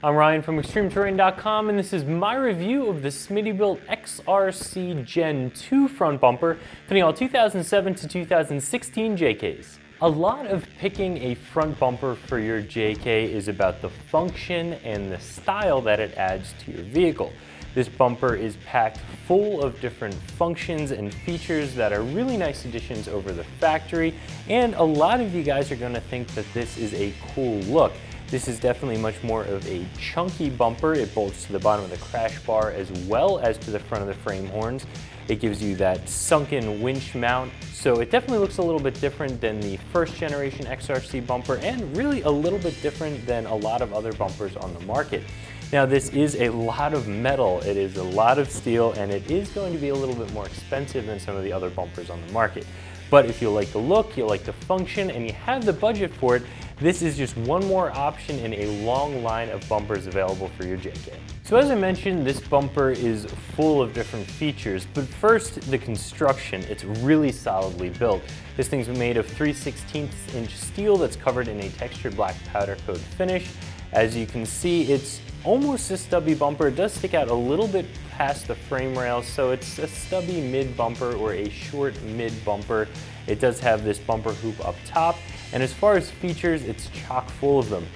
I'm Ryan from ExtremeTerrain.com, and this is my review of the Smittybilt XRC Gen2 front bumper fitting all 2007 to 2016 JKs. A lot of picking a front bumper for your JK is about the function and the style that it adds to your vehicle. This bumper is packed full of different functions and features that are really nice additions over the factory, and a lot of you guys are going to think that this is a cool look. This is definitely much more of a chunky bumper. It bolts to the bottom of the crash bar as well as to the front of the frame horns. It gives you that sunken winch mount, so it definitely looks a little bit different than the first generation XRC bumper and really a little bit different than a lot of other bumpers on the market. Now this is a lot of metal, it is a lot of steel, and it is going to be a little bit more expensive than some of the other bumpers on the market. But if you like the look, you like the function, and you have the budget for it, this is just one more option in a long line of bumpers available for your JK. So as I mentioned, this bumper is full of different features, but first the construction. It's really solidly built. This thing's made of 3/16 inch steel that's covered in a textured black powder coat finish. As you can see, it's almost a stubby bumper. It does stick out a little bit past the frame rails, so it's a stubby mid bumper or a short mid bumper. It does have this bumper hoop up top, and as far as features, it's chock full of them.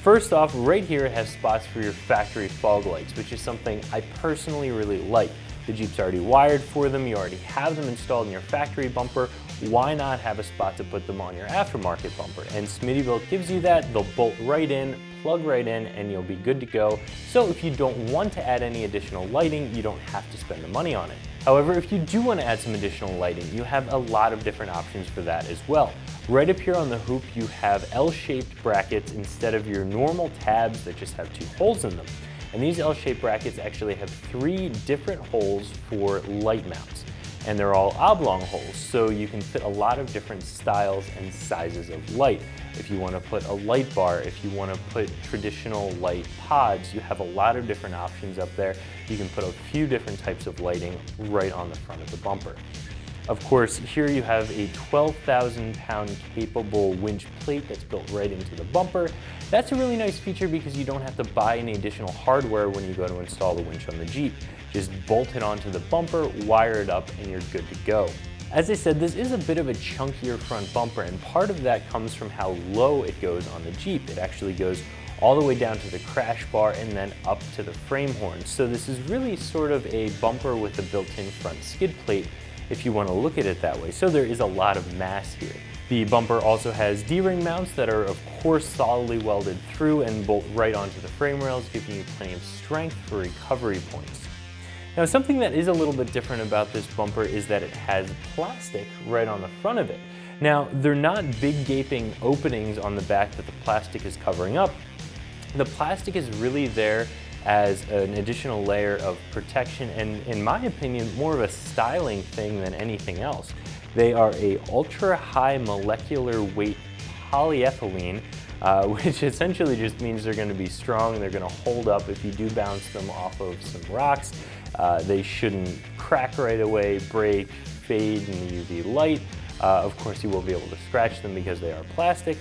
First off, right here it has spots for your factory fog lights, which is something I personally really like. The Jeep's already wired for them, you already have them installed in your factory bumper. Why not have a spot to put them on your aftermarket bumper? And Smittybilt gives you that. They'll bolt right in, plug right in, and you'll be good to go. So if you don't want to add any additional lighting, you don't have to spend the money on it. However, if you do want to add some additional lighting, you have a lot of different options for that as well. Right up here on the hoop, you have L-shaped brackets instead of your normal tabs that just have 2 holes in them. And these L-shaped brackets actually have 3 different holes for light mounts. And they're all oblong holes, so you can fit a lot of different styles and sizes of light. If you want to put a light bar, if you want to put traditional light pods, you have a lot of different options up there. You can put a few different types of lighting right on the front of the bumper. Of course, here you have a 12,000 pound capable winch plate that's built right into the bumper. That's a really nice feature because you don't have to buy any additional hardware when you go to install the winch on the Jeep. Just bolt it onto the bumper, wire it up, and you're good to go. As I said, this is a bit of a chunkier front bumper, and part of that comes from how low it goes on the Jeep. It actually goes all the way down to the crash bar and then up to the frame horn. So this is really sort of a bumper with a built-in front skid plate, if you want to look at it that way. So there is a lot of mass here. The bumper also has D-ring mounts that are of course solidly welded through and bolt right onto the frame rails, giving you plenty of strength for recovery points. Now something that is a little bit different about this bumper is that it has plastic right on the front of it. Now they're not big gaping openings on the back that the plastic is covering up. The plastic is really there as an additional layer of protection and, in my opinion, more of a styling thing than anything else. They are a ultra high molecular weight polyethylene, which essentially just means they're going to be strong, they're going to hold up if you do bounce them off of some rocks. They shouldn't crack right away, break, fade in the UV light. Of course you will be able to scratch them because they are plastic.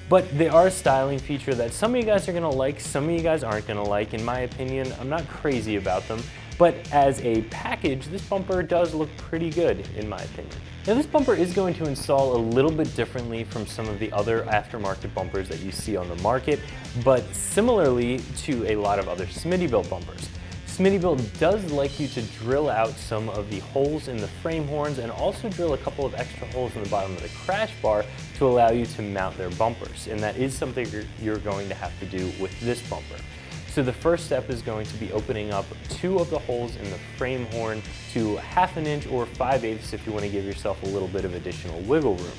But they are a styling feature that some of you guys are going to like, some of you guys aren't going to like. In my opinion, I'm not crazy about them, but as a package, this bumper does look pretty good, in my opinion. Now this bumper is going to install a little bit differently from some of the other aftermarket bumpers that you see on the market, but similarly to a lot of other Smittybilt bumpers. Smittybilt does like you to drill out some of the holes in the frame horns and also drill a couple of extra holes in the bottom of the crash bar to allow you to mount their bumpers. And that is something you're going to have to do with this bumper. So the first step is going to be opening up 2 of the holes in the frame horn to 1/2 inch or 5/8 if you want to give yourself a little bit of additional wiggle room.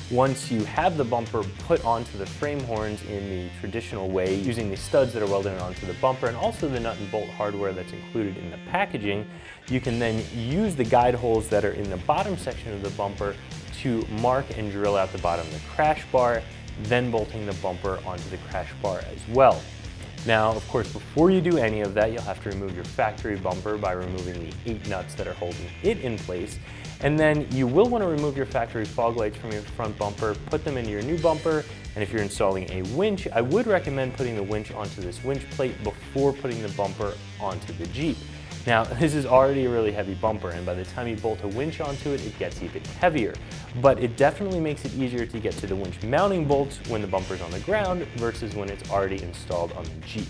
Once you have the bumper put onto the frame horns in the traditional way, using the studs that are welded onto the bumper and also the nut and bolt hardware that's included in the packaging, you can then use the guide holes that are in the bottom section of the bumper to mark and drill out the bottom of the crash bar, then bolting the bumper onto the crash bar as well. Now, of course, before you do any of that, you'll have to remove your factory bumper by removing the 8 nuts that are holding it in place. And then you will want to remove your factory fog lights from your front bumper, put them into your new bumper, And if you're installing a winch, I would recommend putting the winch onto this winch plate before putting the bumper onto the Jeep. Now, this is already a really heavy bumper, and by the time you bolt a winch onto it, it gets even heavier. But it definitely makes it easier to get to the winch mounting bolts when the bumper's on the ground versus when it's already installed on the Jeep.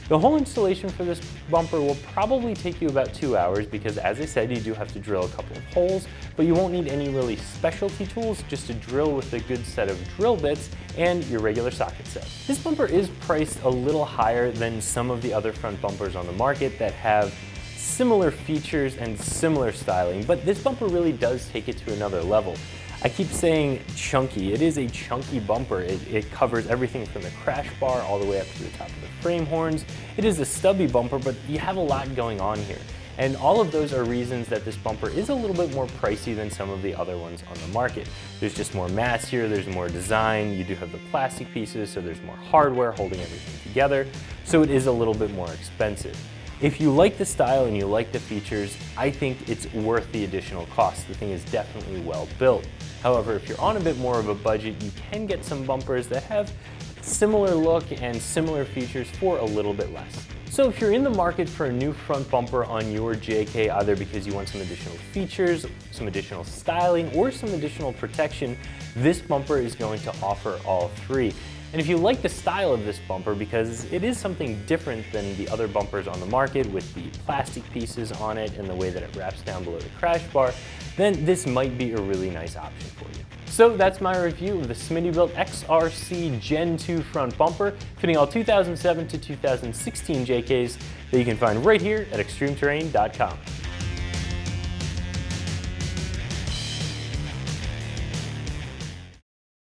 The whole installation for this bumper will probably take you about 2 hours because, as I said, you do have to drill a couple of holes, but you won't need any really specialty tools, just a drill with a good set of drill bits and your regular socket set. This bumper is priced a little higher than some of the other front bumpers on the market that have similar features and similar styling, but this bumper really does take it to another level. I keep saying chunky. It is a chunky bumper. It covers everything from the crash bar all the way up to the top of the frame horns. It is a stubby bumper, but you have a lot going on here. And all of those are reasons that this bumper is a little bit more pricey than some of the other ones on the market. There's just more mass here, there's more design, you do have the plastic pieces, so there's more hardware holding everything together, so it is a little bit more expensive. If you like the style and you like the features, I think it's worth the additional cost. The thing is definitely well built. However, if you're on a bit more of a budget, you can get some bumpers that have similar look and similar features for a little bit less. So if you're in the market for a new front bumper on your JK, either because you want some additional features, some additional styling, or some additional protection, this bumper is going to offer all three. And if you like the style of this bumper, because it is something different than the other bumpers on the market with the plastic pieces on it and the way that it wraps down below the crash bar, then this might be a really nice option for you. So that's my review of the Smittybilt XRC Gen2 front bumper, fitting all 2007 to 2016 JKs that you can find right here at ExtremeTerrain.com.